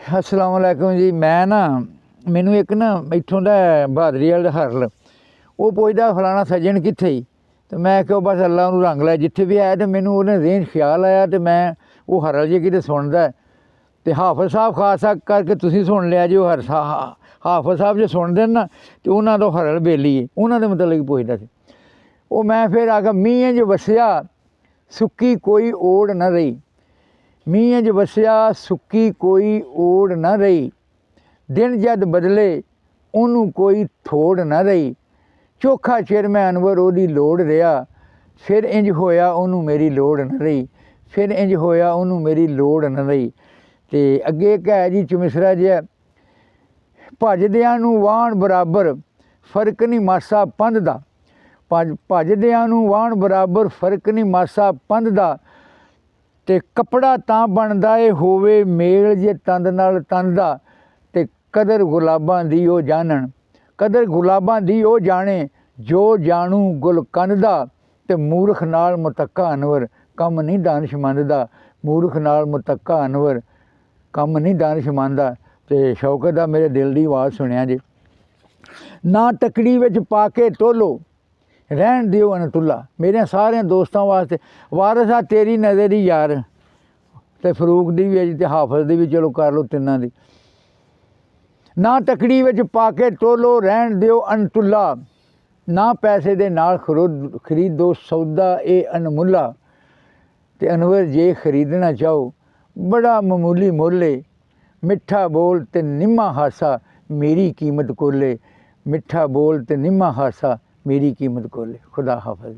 अस्सलाम वालेकुम जी। मैं ना मैनू एक ना इत्थों दा बहादरी वाले हरल वो पुछदा फलाना सज्जन कित्थे ही, तो मैं आख्या बस अल्लाह नूं रंग लै जिथे भी आया। तो मैनू उहने रेंज ख्याल आया तो मैं वो हरल जे किते सुनदा है तो हाफिज साहब खासा करके तुसीं सुन लिया जी। हाफिज साहब जो सुनते ना तो उन्होंने तो हरल बेली है, उन्होंने मतलब पुछदा सी। वो मैं फिर आख्या मींह च वसिया सुक्की कोई ओड़ न रही, मींह च वसिया सुक्की कोई ओड़ न रही, दिन जद बदले उन्हों कोई थोड़ न रही, चोखा चिर मैं अनवर ओदी लोड़ रहा, फिर इंज होया उन्हों मेरी लोड़ न रही, फिर इंज होया उन्हों मेरी लोड़ न रही। तो अगे एक है जी चमिसरा जिहा, भजदियां नूं वाहण बराबर फर्क नहीं मासा पंध दा, भजदियां नूं वाहण बराबर फर्क नहीं मासा पंध दा, ते कपड़ा तां बनदा ए होवे मेल जे तंद नाल तंद दा, ते कदर गुलाबां दी ओ जानन, कदर गुलाबां दी ओ जाने, जो जानू गुलकंद दा, ते मूर्ख नाल मुतक्का अनवर कम नहीं दानिशमंद दा, मूर्ख नाल मुतक्का अनवर कम नहीं दानिशमंद दा। ते शौकत दा मेरे दिल दी आवाज़ सुनिया जी। ना तकड़ी विच पा के तोलो रहन दिओ अनतुल्ला, मेरे सारे दोस्तों वास्ते वारिस आ तेरी नज़र ही यार, ते फरूक दी भी है जी, ते हाफिज दी भी चलो कर लो तिन्नां दी। ना तकड़ी विच पा के तोलो रहन दिओ अनतुल्ला, ना पैसे दे नाल खरीदो सौदा ए अनमुल्ला, ते अनवर जे खरीदना चाहो बड़ा मामूली मुल्ल है, मिठा बोल ते निम्मा हासा मेरी कीमत कोले, मिठा बोल ते निम्मा हासा मेरी कीमत कोले। खुदा हाफिज।